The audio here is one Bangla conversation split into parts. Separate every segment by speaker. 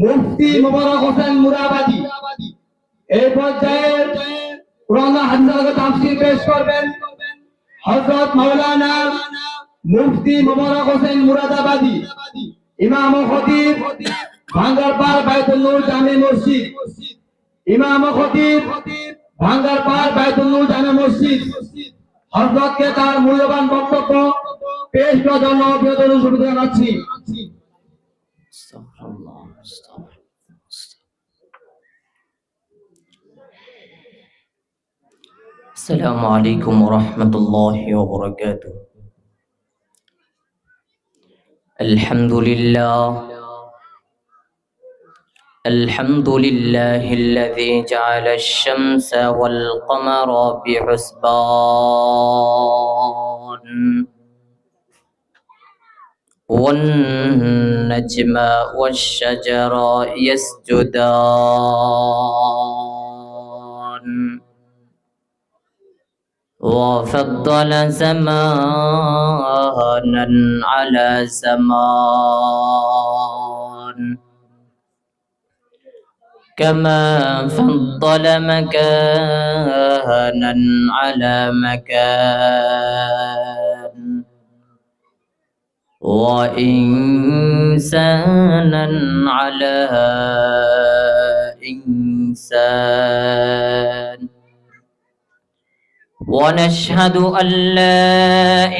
Speaker 1: মুফতি মোবারক হোসেন মুরাবাদি এই পর্যায়ে কোরআন হাদিসের তাফসীর পেশ করবেন হযরত মাওলানা মুফতি মোবারক হোসেন মুরাদাবাদী, ইমাম ও খতিব ভাঙ্গারপাড় বাইতুল নূর জামে মসজিদ। ইমাম ও খতিব ভাঙ্গারপাড় বাইতুল নূর জামে মসজিদ হযরতকে তার মূল্যবান বক্তব্য পেশ করার জন্য বিনীত সুবিধা জানাচ্ছি।
Speaker 2: السلام عليكم ورحمة الله وبركاته. الحمد لله الذي جعل الشمس والقمر بحسبان والنجم والشجر يسجدان وفضل زمانا على زمان كما فضل مكانا على مكان وإنسانا على إنسان. ونشهد أن لا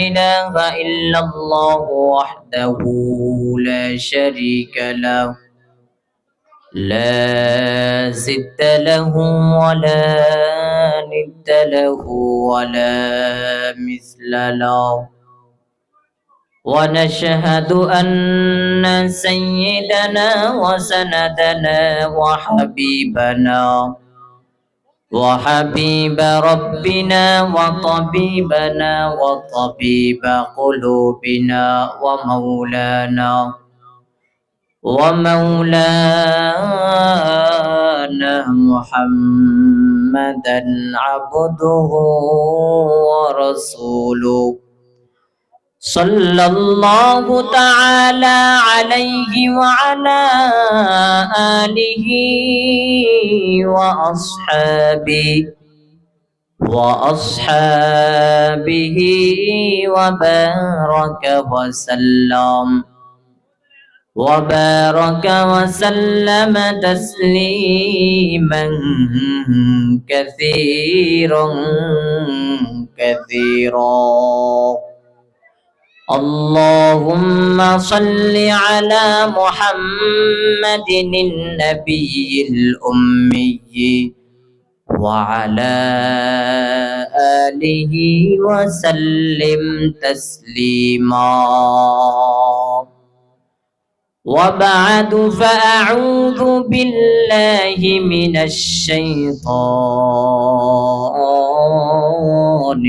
Speaker 2: إله إلا الله وحده لا شريك له لا ضد له ولا ند له ولا مثل له. ونشهد أن سيدنا وسندنا وحبيب ربنا وطبيبنا وطبيب قلوبنا ومولانا محمدا عبده ورسوله صلى الله تعالى عليه وعلى آله وأصحابه وبارك وسلم تسليما كثيرا. اللهم صل على محمد النبي الأمي وعلى آله وسلم تسليما. وبعد فأعوذ بالله من الشيطان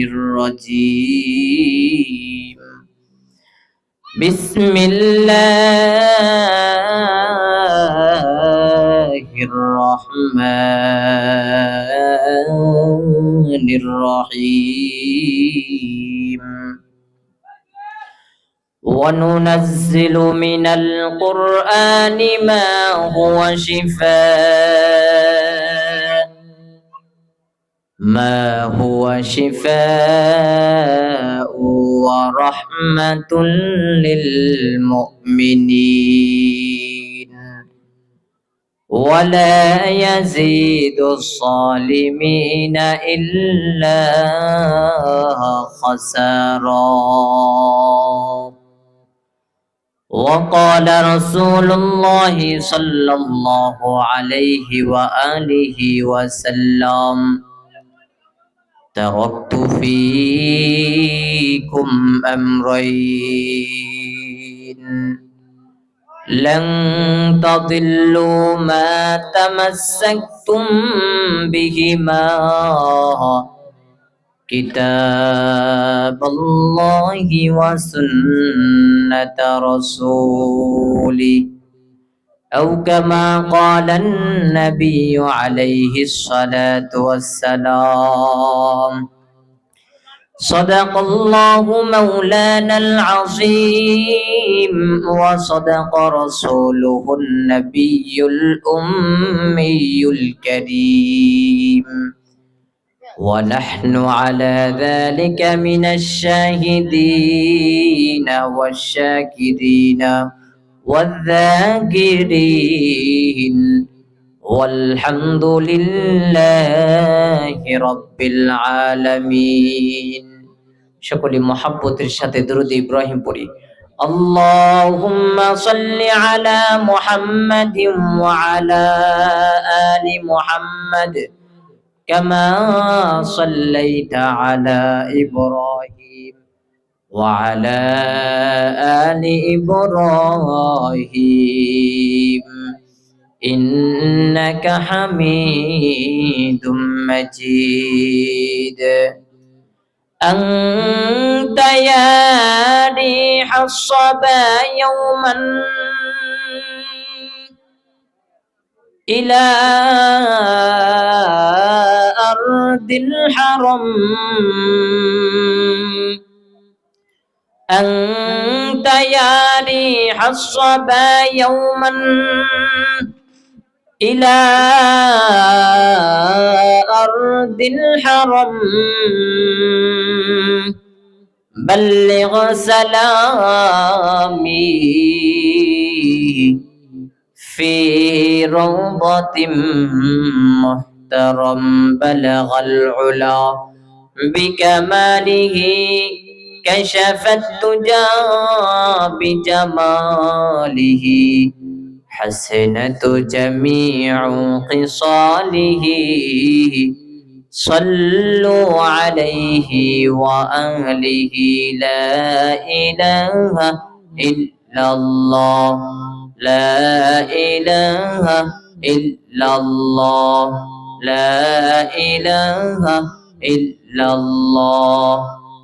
Speaker 2: الرجيم. بسم الله الرحمن الرحيم. وننزل من القرآن ما هو شفاء ورحمة للمؤمنين ولا يزيد الظالمين إلا خسارا. وقال رسول الله صلى الله عليه وآله وسلم: تركت فيكم أمرين لن تضلوا ما تمسكتم بهما كتاب الله وسنة رسوله أو كما قال النبي عليه الصلاة والسلام. صدق الله مولانا العظيم وصدق رسوله النبي الأمي الكريم ونحن على ذلك من الشاهدين والشاكرين والذاكرين والحمد لله رب العالمين সকলে মহব্বতের সাথে দরুদ ইব্রাহিম পড়ি আল্লাহুম্মা সাল্লি আলা মুহাম্মাদিন ওয়া আলা আলি মুহাম্মাদ কামা সাল্লাইতা আলা ইব্রাহিম ওয়া আলা আলি ইব্রাহিম إنك حميد مجيد أنت يا ريح الصبا يوما إلى أرض الحرم أنت يا ريح الصبا يوما إلى أرض الحرم بلغ سلامي في روضة محترم بلغ العلا بكماله كشف الدجى بجماله حسنت جميع خصاله صلوا عليه وآله لا إله إلا الله لا إله إلا الله لا إله إلا الله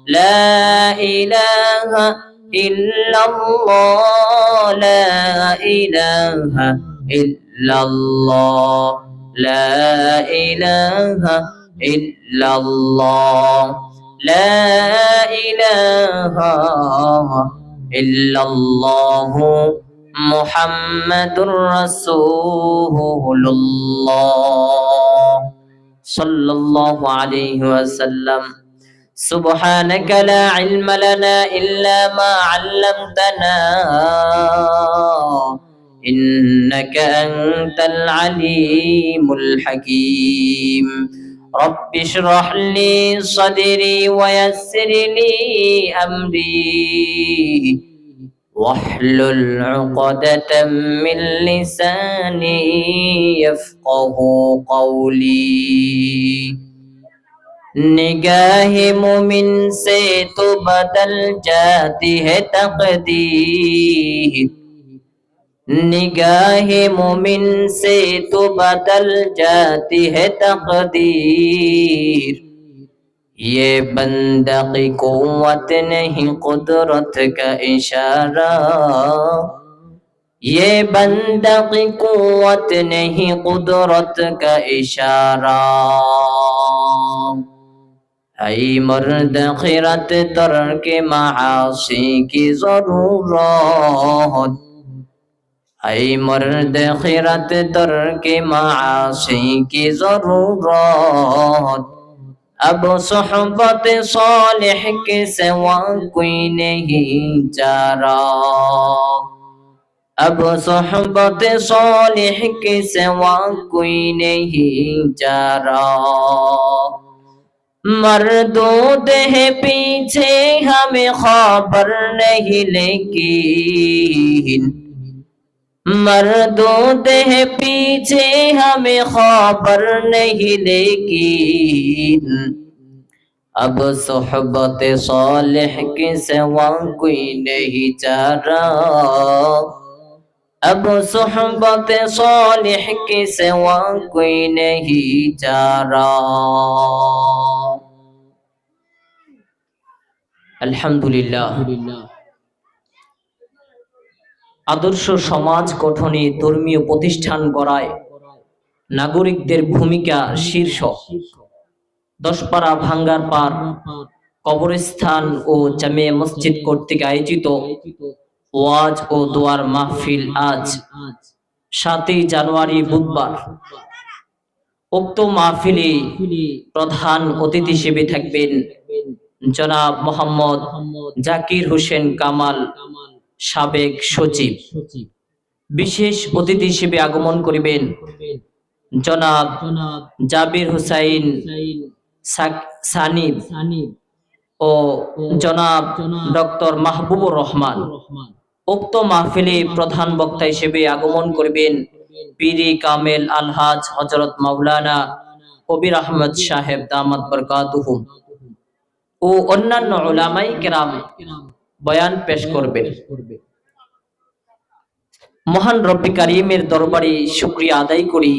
Speaker 2: لا إله إلا الله لا إله إلا الله لا إله إلا الله لا إله إلا الله محمد رسول الله صلى الله عليه وسلم سبحانك لا علم لنا إلا ما علمتنا إنك أنت العليم الحكيم رب اشرح لي صدري ويسر لي أمري واحلل عقدة من لساني يفقه قولي निगाह मोमिन से तो बदल जाती है तकदीर निगाह मोमिन से तो बदल जाती है तकदीर ये बंदा की कुव्वत नहीं कुदरत का इशारा ये बंदा की कुव्वत नहीं कुदरत का इशारा ऐ मर्द खिरत तर्क मासी की ज़रूरत ऐ मर्द खिरत तर्क मासी की ज़रूरत अब सोहबत सालिह के सिवा कोई नहीं चारा अब सोहबत सालिह के सिवा कोई नहीं चारा मरदूद है पीछे हमें खबर नहीं लेकिन मरदूद है पीछे हमें खबर नहीं लेकिन अब सोहबत सालिह के सिवा कोई नहीं चारा अब सोहबत सालिह के सिवा कोई नहीं चारा আলহামদুলিল্লাহ আদর্শ সমাজ গঠনে ধর্মীয় প্রতিষ্ঠান গড়ায় নাগরিকদের ভূমিকা শীর্ষ 10 পারা ভাঙ্গার পার কবরস্থান ও জামিয়া মসজিদ কর্তৃক আয়োজিত ওয়াজ ও দোয়ার মাহফিল আজ 7 জানুয়ারি বুধবার। উক্ত মাহফিলে প্রধান অতিথি হিসেবে থাকবেন জনাব মোহাম্মদ জাকির হোসেন কামাল, সাবেক সচিব। বিশেষ অতিথি হিসেবে আগমন করিবেন জনাব জাবির হুসাইন সানিব ও জনাব ডক্টর মাহবুবুর রহমান। উক্ত মাহফিলে প্রধান বক্তা হিসেবে আগমন করবেন পীরে কামেল আলহাজ হযরত মাওলানা কবির আহমদ সাহেব দামাত বরকাতুহুম ও অন্যান্য উলামায়ে কেরাম বয়ান পেশ করবেন। মহান রব্বি কারীমের দরবারে শুকরিয়া আদায় করি,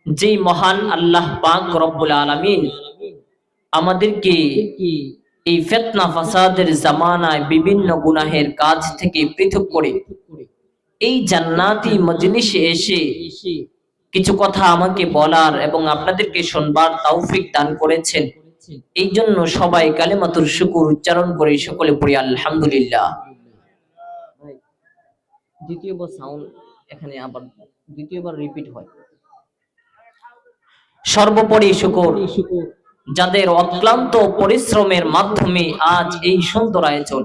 Speaker 2: যে মহান আল্লাহ পাক রব্বুল আলামিন আমাদেরকে এই ফিতনা ফাসাদের জামানায় বিভিন্ন গুনাহের কাজ থেকে পৃথক করে এই জান্নাতি মজলিসে এসে কিছু কথা আমাকে বলার এবং আপনাদেরকে শুনবার তৌফিক দান করেছেন। এই জন্য সবাই কালিমাতুর শুকর উচ্চারণ করে সকলে পড়ি আলহামদুলিল্লাহ। দ্বিতীয়বার সাউন্ড এখানে আবার দ্বিতীয়বার রিপিট হয়। সর্বোপরি শুকর যাদের অক্লান্ত পরিশ্রমের মাধ্যমে আজ এই সুন্দর আয়োজন।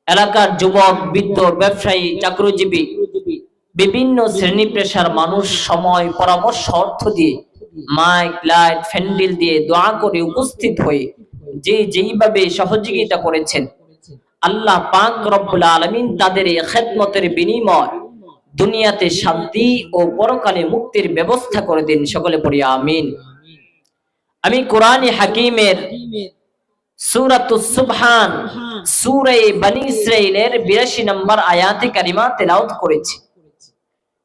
Speaker 2: এলাকার যুবক, বৃদ্ধ, ব্যবসায়ী, চাকরিজীবী, বিভিন্ন শ্রেণী পেশার মানুষ সময়, পরামর্শ, অর্থ দিয়ে, মাইক, লাইট, ফ্যান্ডেল দিয়ে দোয়া করে উপস্থিত হয়ে যে যেইভাবে সহযোগিতা করেছেন, আল্লাহ পাক রব্বুল আলামিন তাদের এই খেদমতের বিনিময় দুনিয়াতে শান্তি ও পরকালে মুক্তির ব্যবস্থা করে দিন। সকলে পড়ি আমিন। আমি কোরআনে হাকিমের সূরাতুস সুবহান, সূরা বনী ইসরাঈলের 82 নম্বর আয়াতে কারিমা তেলাওয়াত করেছি।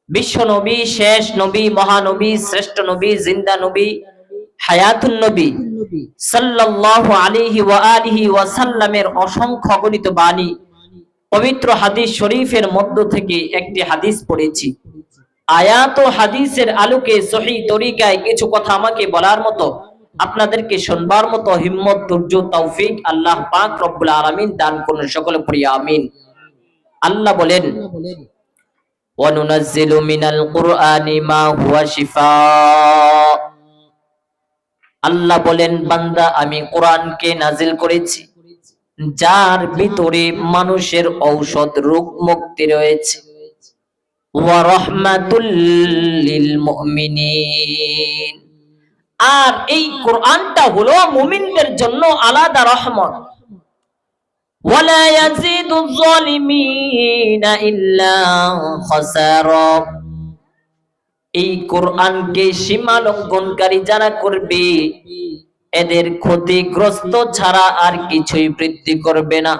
Speaker 2: বিশ্ব নবী, শেষ নবী, মহানবী, শ্রেষ্ঠ নবী, জিন্দা নবী, হায়াতুন নবী সাল্লাল্লাহু আলাইহি ওয়া আলিহি ওয়া সাল্লামের অসংখ্য গণিত বাণী পবিত্র হাদিস শরীফের মধ্য থেকে একটি হাদিস পড়েছি। আয়াত ও হাদিসের আলোকে সহিহ তরিকায় কিছু কথা আমাকে বলার মতো, আপনাদেরকে শুনবার মতো হিম্মত, ধৈর্য, তৌফিক আল্লাহ পাক রব্বুল আলামিন দান করুন। সকলে পড়ি আমিন। আল্লাহ বলেন, ওয়া নুনাজ্জিলু মিনাল কুরআনি মা হুয়া শিফা। আল্লাহ বলেন, বান্দা আমি কোরআনকে নাজিল করেছি যার ভিতরে মানুষের ঔষধ, রোগ মুক্তি রয়েছে। ওয়া রাহমাতুল লিল মুমিনিন, আর এই কোরআনটা হলো মুমিনদের জন্য আলাদা রহমত। ওয়ালা ইয়াজিদুয যালিমিনা ইল্লা খাসারা, এই কোরআনকে সীমা লঙ্ঘনকারী যারা করবে এদের ক্ষতিগ্রস্ত ছাড়া আর কিছুই বৃদ্ধি করবে না।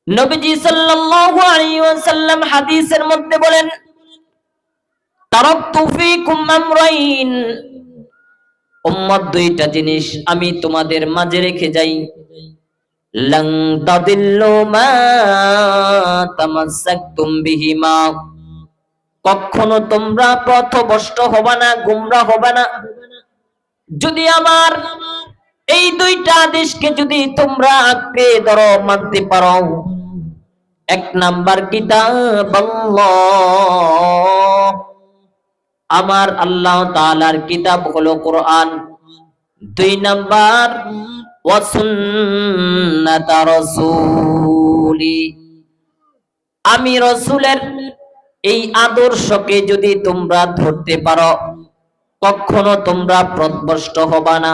Speaker 2: নবীজি সাল্লাল্লাহু আলাইহি ওয়াসাল্লাম হাদিসের মধ্যে বলেন, তারাকতু ফীকুম আমরাইন, উম্মত দুইটা জিনিস আমি তোমাদের মাঝে রেখে যাই। লান তাদিল্লু মা তামাসসাকতুম বিহিমা, কখনো তোমরা পথভ্রষ্ট হবে না, গোমরা হবে না, যদি আমার এই দুইটা আদেশকে যদি তোমরা আঁকড়ে ধরো, মানতে পারো। এক নাম্বার কিতাব আল্লাহ, আমার আল্লাহ তাআলার কিতাব হলো কোরআন। 2 নাম্বার ওয়া সুন্নাত রাসূলি, আমি রাসূলের এই আদর্শকে যদি তোমরা ধরতে পারো, কখনো তোমরা পথভ্রষ্ট হবে না।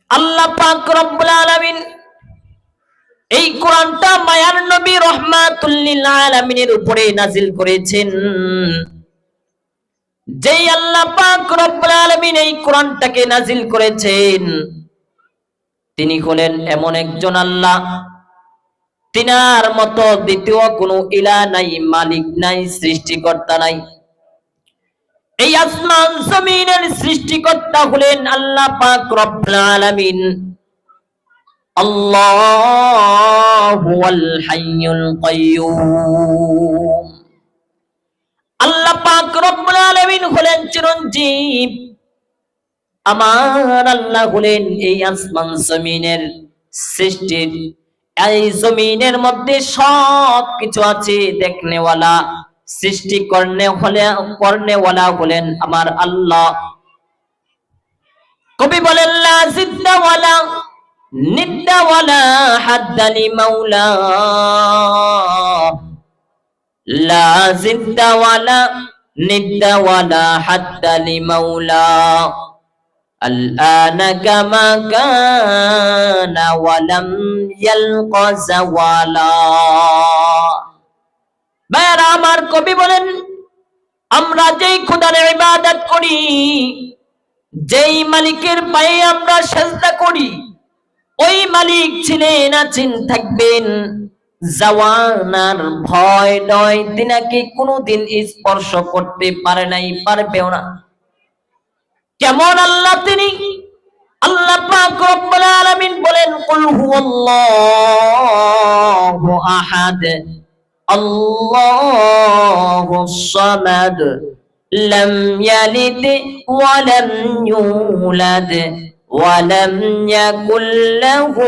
Speaker 2: আল্লাহ পাক রব্বুল আলামিন এই কোরআনটা মায়ার নবী রাহমাতুল লিল আলামিনের উপরে নাজিল করেছেন। যেই আল্লাহ পাক রব্বুল আলামিন এই কোরআনটাকে নাজিল করেছেন, তিনি হলেন এমন একজন আল্লাহ, তিনার মতো দ্বিতীয় কোনো ইলাহ নাই, মালিক নাই, সৃষ্টিকর্তা নাই। এই আসমান জমিনের সৃষ্টিকর্তা হলেন আল্লাহ পাক রব্বুল আলামিন। আল্লাহুল হাইয়ুল কাইয়্যুম, আল্লাহ পাক রব্বুল আলামিন হলেন চিরঞ্জীব। আমার আল্লাহ হলেন এই আসমান জমিনের সৃষ্টির, এই জমিনের মধ্যে সব কিছু আছে দেখনেওয়ালা, সৃষ্টি করনেওয়ালা হলেন আমার আল্লাহ। কবি বলেন লা জিদ্দা ওয়ালা নিদ্দা ওয়ালা হাদ্দা লি মাওলা, লা জিদ্দা ওয়ালা নিদ্দা ওয়ালা হাদ্দা লি মাওলা, আল-আনা কামা কানা ওয়া লাম ইয়ালকা যাওয়ালা। ভাইরা আমার, কবি বলেন আমরা যেই খোদার ইবাদত করি, যেই মালিকের পায়ে আমরা সিজদা করি, ওই মালিক ছিলেন, আছেন, থাকবেন, যাওয়ানার ভয় নয়, তিনাকে কোনোদিন স্পর্শ করতে পারে নাই, পারবেও না। কেমন আল্লাহ তিনি? আল্লাহ পাক রব্বুল আলামিন বলেন কুল হুয়াল্লাহু আহাদ আল্লাহুস সামাদ লাম ইয়ালিদ ওয়া লাম ইউলাদ ওয়া লাম ইয়াকুল লাহু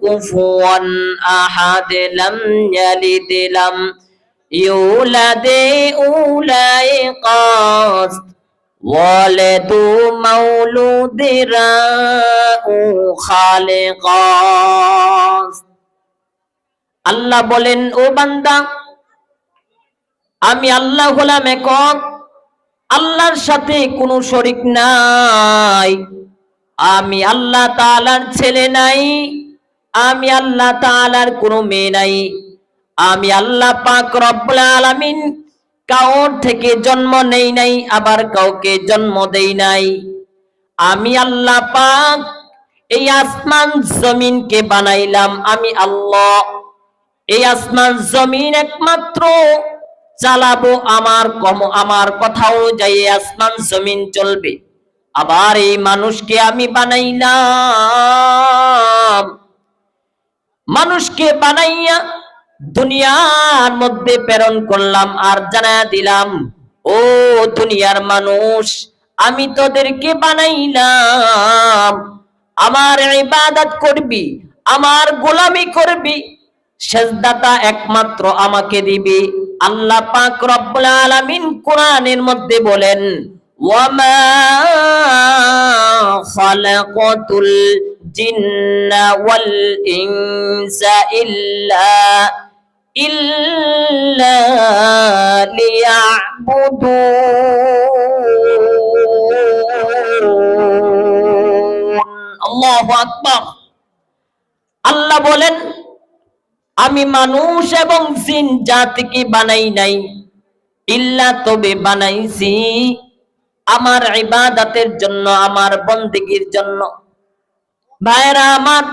Speaker 2: কুফুয়ান আহাদ লাম ইয়ালিদ লাম ইউলাদ উলাই কাস ওয়ালাদু মাউলুদিরা ও খালিকাস। আল্লাহ বলেন ও বান্দা, আমি আল্লাহ হলাম একক, আল্লাহর সাথে কোনো শরীক নাই। আমি আল্লাহ তাআলার ছেলে নাই, আমি আল্লাহ তাআলার কোনো মেয়ে নাই। আমি আল্লাহ পাক রব্বুল আলামিন কাউর থেকে জন্ম নেই নাই, আবার কাউকে জন্ম দেই নাই। আমি আল্লাহ পাক এই আসমান জমিনকে বানাইলাম, আমি আল্লাহ। এই আসমান জমিন একমাত্র চালাবো আমার কথা অনুযায়ী আসমান জমিন চলবে। আবার এই মানুষকে আমি বানাইলাম, মানুষকে বানাইয়া দুনিয়ার মধ্যে প্রেরণ করলাম, আর জানায়া দিলাম ও দুনিয়ার মানুষ, আমি তোদেরকে বানাইলাম, আমার ইবাদত করবি, আমার গোলামি করবি, সিজদাটা একমাত্র আমাকে দিবি। আল্লাহ পাক রব্বুল আলামিন কোরআনের মধ্যে বলেন ওয়ামা খালাকাতুল জিন্না ওয়াল ইনসা ইল্লা লিয়াবুদুন। আল্লাহু আকবার। আল্লাহ বলেন আমি মানুষ এবং জিন জাতিকে বানাই নাই, ইল্লা তবে বানাইছি আমার ইবাদতের জন্য, আমার বন্দেগীর জন্য। ভাইরা আমার,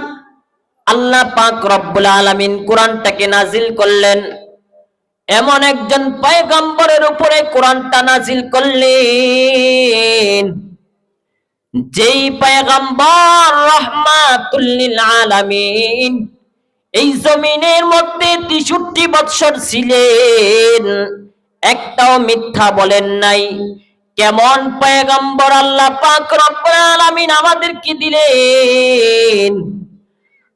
Speaker 2: আল্লাহ পাক রব্বুল আলামিন কোরআনটাকে নাজিল করলেন, এমন একজন পয়গম্বরের উপরে কোরআনটা নাজিল করলেন যেই পয়গম্বর রাহমাতুল লিল আলামিন এই জমিনের মধ্যে 63 বৎসর ছিলেন, একটাও মিথ্যা বলেন নাই। কেমন পয়গম্বর আল্লাহ পাক রব্বুল আলামিন আমাদেরকে দিলেন।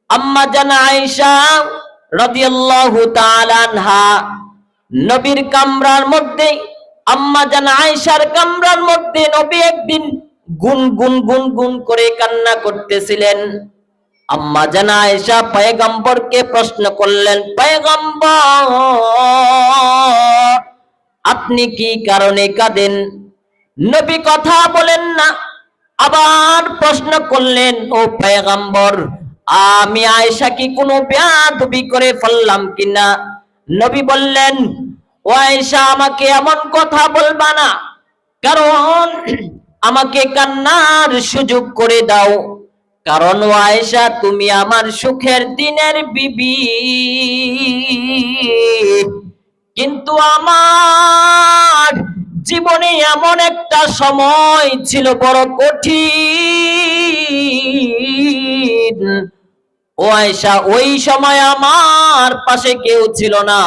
Speaker 2: আম্মা জান আয়েশা রাদিয়াল্লাহু তাআলা আনহা নবীর কামরার মধ্যে, আম্মা জান আয়েশার কামরার মধ্যে নবী একদিন গুনগুন করে কান্না করতেছিলেন। আম্মা জান আয়েশা পয়গম্বরকে প্রশ্ন করলেন, পয়গম্বর আপনি কি কারণে কাঁদেন? নবী কথা বলেন না, আবার প্রশ্ন করলেন, ও পয়গম্বর আমি আয়েশা কি কোনো বেয়াদবি করে ফেললাম কিনা? নবী বললেন, ও আয়েশা আমাকে এমন কথা বলবা না, কারণ আমাকে কান্নার সুযোগ করে দাও, কারণ ও আয়েশা তুমি আমার সুখের দিনের বিবি, কিন্তু আমার জীবনে এমন একটা সময় ছিল বড় কঠিন, ও আয়েশা ওই সময় আমার পাশে কেউ ছিল না,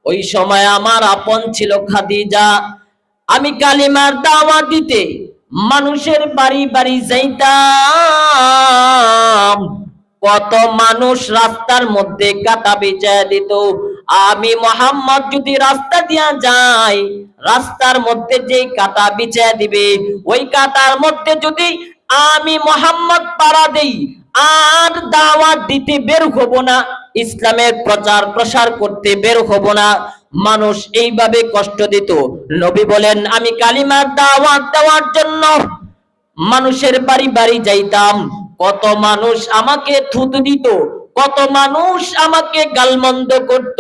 Speaker 2: ওই সময় আমার আপন ছিল খাদিজা। আমি কালিমার দাওয়াত দিতে মানুষের বাড়ি বাড়ি যাইতাম, কত মানুষ রাস্তার মধ্যে কাটা বিছায়া দিত। আমি মোহাম্মদ যদি রাস্তা দিয়া যাই, রাস্তার মধ্যে যে কাটা বিছায়া দিবে, ওই কাটার মধ্যে যদি আমি মোহাম্মদ পাড়া দেই, আর দাওয়াত দিতে বের হব না, ইসলামের প্রচার প্রসার করতে বের হব না। মানুষ এইভাবে কষ্ট দিত। নবী বলেন, আমি কালিমার দাওয়াত দেওয়ার জন্য মানুষের বাড়ি বাড়ি যাইতাম, কত মানুষ আমাকে থুতু দিত, কত মানুষ আমাকে গালমন্দ করত,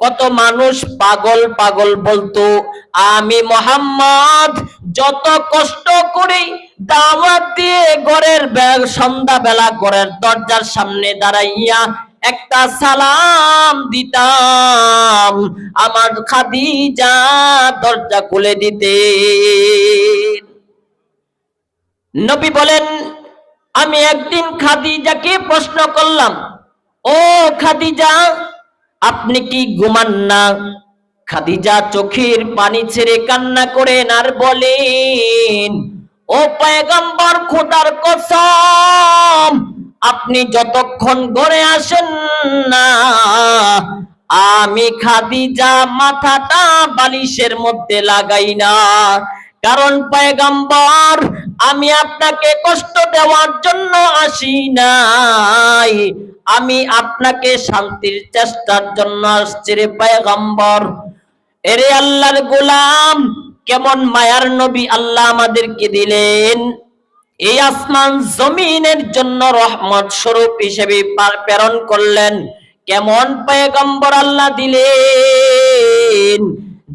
Speaker 2: কত মানুষ পাগল পাগল বলতো। আমি মোহাম্মদ যত কষ্ট করে দাওয়াত দিয়ে ঘরের সন্ধ্যা বেলা ঘরের দরজার সামনে দাঁড়াইয়া একটা সালাম দিতাম, আমার খাদিজা দরজা খুলে দিতে। নবী বলেন, আমি একদিন খাদিজাকে প্রশ্ন করলাম, ও খাদিজা, আপনি কি ঘুমান না? খাদিজা চোখের পানি ছেড়ে কান্না করেন আর বলেন, ও পয়গম্বর, খোদার কসম, আপনি যতক্ষণ ঘরে আসেন না, আমি খাদিজা মাথাটা বালিশের মধ্যে লাগাই না। কারণ পয়গম্বর, আমি আপনাকে কষ্ট দেওয়ার জন্য আসি নাই, আমি আপনাকে শান্তির চেষ্টার জন্য আসছি রে পয়গম্বর। এরে আল্লাহর গোলাম, কেমন মায়ার নবী আল্লাহ আমাদেরকে দিলেন। এই আসমান জমিনের জন্য রহমত স্বরূপ হিসেবে প্রেরণ করলেন। কেমন পয়গম্বর আল্লাহ দিলেন,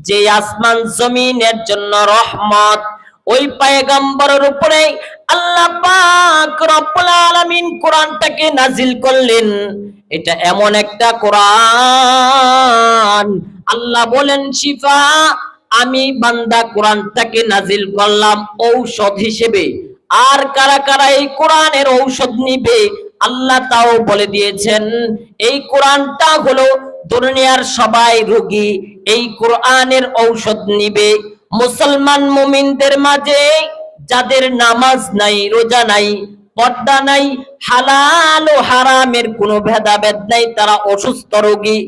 Speaker 2: যে আসমান জমিনের জন্য রহমত, ওই পয়গম্বরের উপরে আল্লাহ পাক রব্বুল আলামিন কোরআনটাকে নাজিল করলেন। এটা এমন একটা কোরআন, আল্লাহ বলেন শিফা, আমি বান্দা কোরআনটাকে নাজিল করলাম ঔষধ হিসেবে। আর কারা কারা এই কোরআনের ঔষধ নিবে, আল্লাহ তাও বলে দিয়েছেন। এই কোরআনটা হলো দুনিয়ার সবাই রোগী, এই কোরআনের ঔষধ নিবে মুসলমান মুমিনদের মাঝে যাদের নামাজ নাই, রোজা নাই, পর্দা নাই, হালাল ও হারামের কোনো ভেদাভেদ নাই, তারা অসুস্থ রোগী।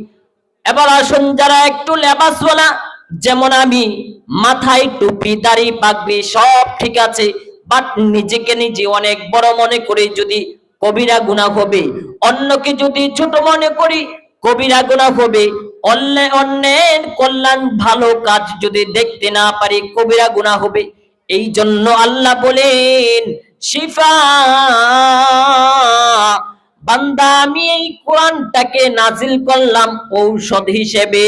Speaker 2: এবার আসুন, যারা একটু লেবাসওয়ালা, যেমন আমি, মাথায় টুপি, দাড়ি, পাগড়ি সব ঠিক আছে, বাট নিজেকে নিজে অনেক বড় মনে করি, যদি কবিরা গুনাহ হবে। অন্যকে যদি ছোট মনে করি, কবিরা গুনাহ হবে। অন্যের কল্যাণ ভালো কাজ যদি দেখতে না পারি, কবিরা গুনাহ হবে। এই জন্য আল্লাহ বলেন, শিফা, বান্দা আমি এই কোরআনটাকে নাজিল করলাম ঔষধ হিসেবে।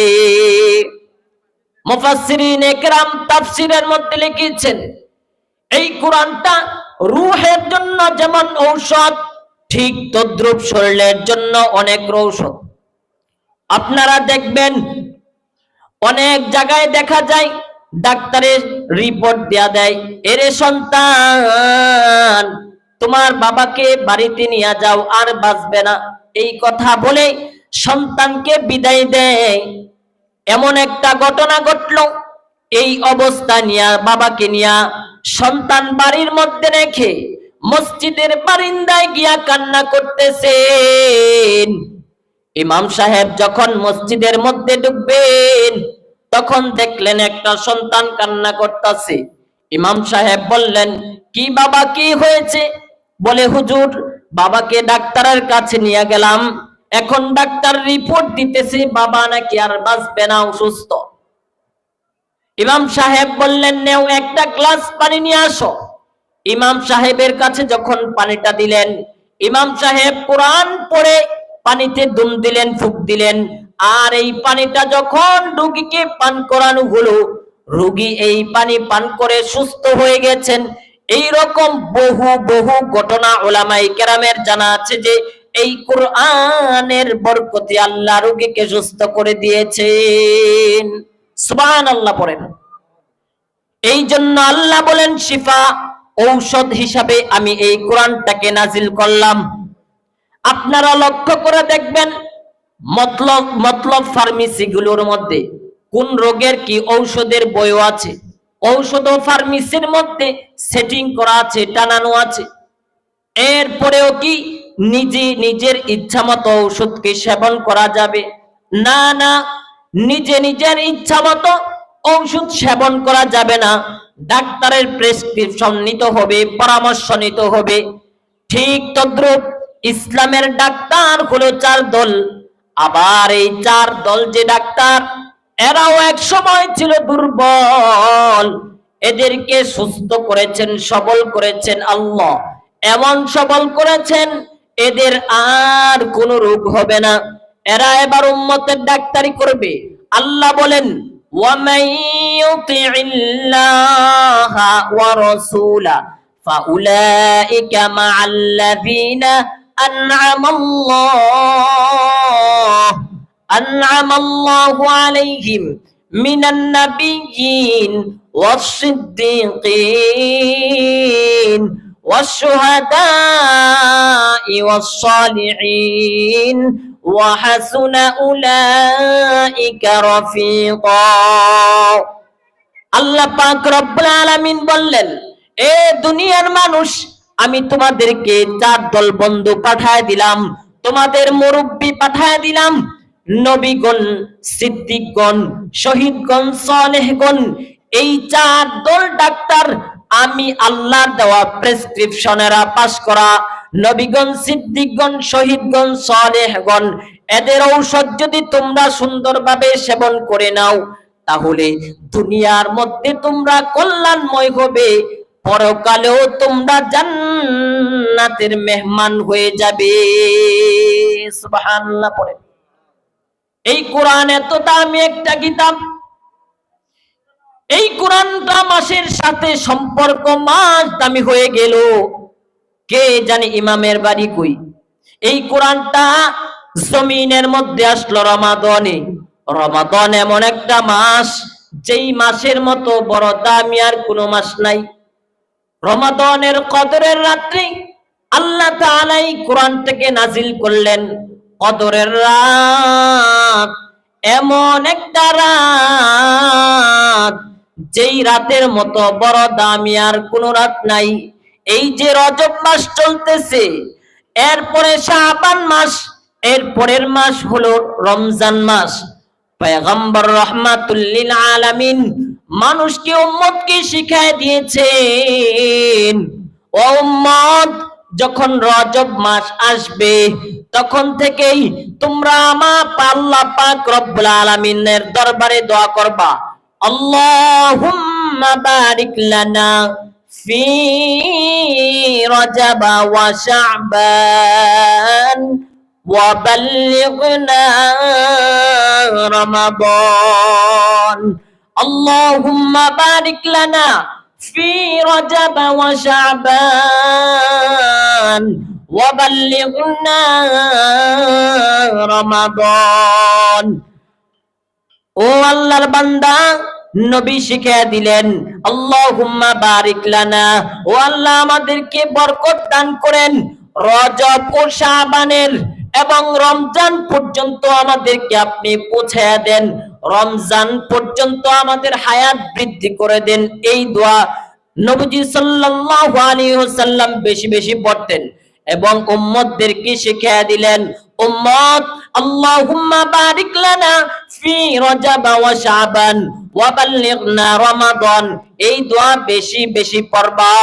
Speaker 2: মুফাসসিরিন একরাম তাফসীরের মধ্যে লিখেছেন, এই কোরআনটা রূহের জন্য যেমন ঔষধ, ঠিক তদ্রূপ শরীরের জন্য অনেক ঔষধ। আপনারা দেখবেন অনেক জায়গায় দেখা যায় ডাক্তারের রিপোর্ট দেয়া দেয়, এরে সন্তান, তোমার বাবাকে বাড়িতে নিয়ে যাও, আর বাঁচবে না, এই কথা বলে সন্তানকে বিদায় দেয়। এমন একটা ঘটনা ঘটলো, এই অবস্থা নিয়ে বাবাকে নিয়ে সন্তান বাড়ির মধ্যে রেখে মসজিদের বারিন্দায় গিয়া কান্না করতেছেন। ইমাম সাহেব যখন মসজিদের মধ্যে ঢুকবেন, তখন দেখলেন একটা সন্তান কান্না করতেছে। ইমাম সাহেব বললেন, কি বাবা, কি হয়েছে? বলে, হুজুর, বাবাকে ডাক্তারের কাছে নিয়ে গেলাম, এখন ডাক্তার রিপোর্ট দিতেছে বাবা নাকি আর বাঁচবে না, অসুস্থ। ইমাম সাহেব বললেন, নেও একটা গ্লাস পানি নিয়ে আসো। ইমাম সাহেবের কাছে যখন পানিটা দিলেন, ইমাম সাহেব কোরআন পড়ে পানিতে দুম দিলেন, ফুক দিলেন। আর এই পানিটা যখন রোগীকে পান করানো হলো, রোগী এই পানি পান করে সুস্থ হয়ে গেছেন। এই রকম বহু বহু ঘটনা উলামায়ে কেরামের জানা আছে, যে এই কোরআনের বরকতে আল্লাহ রোগীকে সুস্থ করে দিয়েছেন। সুবহানাল্লাহ পড়েন। এই জন্য আল্লাহ বলেন, শিফা, ঔষধ হিসাবে আমি এই কোরআনটাকে নাজিল করলাম। আপনারা লক্ষ্য করে দেখবেন, মতলব ফার্মেসি গুলোর মধ্যে কোন রোগের কি ঔষধের বইও আছে। ঔষধ ও ফার্মেসির মধ্যে সেটিং করা আছে, টানানো আছে। এরপরেও কি নিজের ইচ্ছা মতো ঔষধকে সেবন করা যাবে? না না, নিজের ইচ্ছা মতো ঔষধ সেবন করা যাবে না। ডাক্তারের প্রেসক্রিপশন নিতে হবে, পরামর্শ নিতে হবে। ঠিক তদ্রূপ ইসলামের ডাক্তার হলো 4 দল। আবার এই 4 দল যে ডাক্তার, এরাও এক সময় ছিল দুর্বল। এদেরকে সুস্থ করেছেন, সবল করেছেন আল্লাহ। এমন সবল করেছেন এদের আর কোনো রোগ হবে না। এরা এবার উম্মতের ডাক্তারি করবে। আল্লাহ বলেন, ওয়ামান ইউতিইল্লাহা ওয়া রাসূলা ফাউলাইকা মাআল্লাযীনা আন'আমাল্লাহু আলাইহিম মিনান নাবিয়্যিন ওয়াস-সিদ্দীকিন والشهداء والصالحين وحسن أولئك رفيقا। আল্লাহ পাক রব্বুল আলামিন বললেন, এ দুনিয়ার মানুষ, আমি তোমাদেরকে 4 দল বন্ধু পাঠায় দিলাম, তোমাদের মুরব্বি পাঠায় দিলাম, নবীগণ, সিদ্দিকগণ, শহীদগণ, সালেহগণ। এই 4 দল ডাক্তার আমি আল্লাহর দেওয়া প্রেসক্রিপশনেরা পাস করা নবীগণ, সিদ্দিকগণ, শহীদগণ, সালেহগণ, এদের ঔষধ যদি তোমরা সুন্দরভাবে সেবন করে নাও, তাহলে দুনিয়ার মধ্যে তোমরা কল্যাণময় হবে, পরকালেও তোমরা জান্নাতের মেহমান হয়ে যাবে। সুবহানাল্লাহ পড়ে। এই কোরআন এত দামি একটা কিতাব, এই কোরআনটা মাসের সাথে সম্পর্ক, মাস দামি হয়ে গেল। কে জানে ইমামের বাড়ি কই? এই কোরআনটা জমিনের মধ্যে আসলো রমাদানে। রমাদান এমন একটা মাস, যেই মাসের মতো বড় দামি আর কোনো মাস নাই। রমাদানের কদরের রাত্রে আল্লাহ তাআলা এই কোরআনটাকে নাজিল করলেন। কদরের রাত এমন একটা রাত, যেই রাতের মতো বড় দামি আর কোনো রাত নাই। এই যে রজব মাস চলতেছে, এরপরে শাবান মাস, এর পরের মাস হলো রমজান মাস। পয়গম্বর রাহমাতুল লিল আলামিন মানুষকে, উম্মতকে শিখায় দিয়েছেন, ও উম্মত, যখন রজব মাস আসবে তখন থেকেই তোমরা আমার আল্লাহ পাক রব্বুল আলামিনের দরবারে দোয়া করবা, আল্লাহুম্মা বারিক লানা ফি রজব ওয়া শাবান ওয়া বাল্লিগনা রমাদান। আল্লাহুম্মা বারিক লানা ফি রজব ওয়া শাবান ওয়া বাল্লিগনা রমাদান। ও আল্লাহর বান্দা, নবী শিখিয়ে দিলেন, আল্লাহুম্মা বারিক লানা, ও আল্লাহ আমাদেরকে বরকত দান করেন রজব ও শাবানের এবং রমজান পর্যন্ত আমাদেরকে আপনি পৌঁছায়া দেন, রমজান পর্যন্ত আমাদের হায়াত বৃদ্ধি করে দেন। এই দোয়া নবীজি সাল্লাল্লাহু আলাইহি ওয়াসাল্লাম বেশি বেশি পড়তেন এবং উম্মতদেরকে শিখিয়ে দিলেন, উম্মত, আল্লাহুম্মা বারিক লানা ফি রজব ওয়া শাবান ওয়া বাল্লিগনা রমাদান, এই দোয়া বেশি বেশি পড়বা।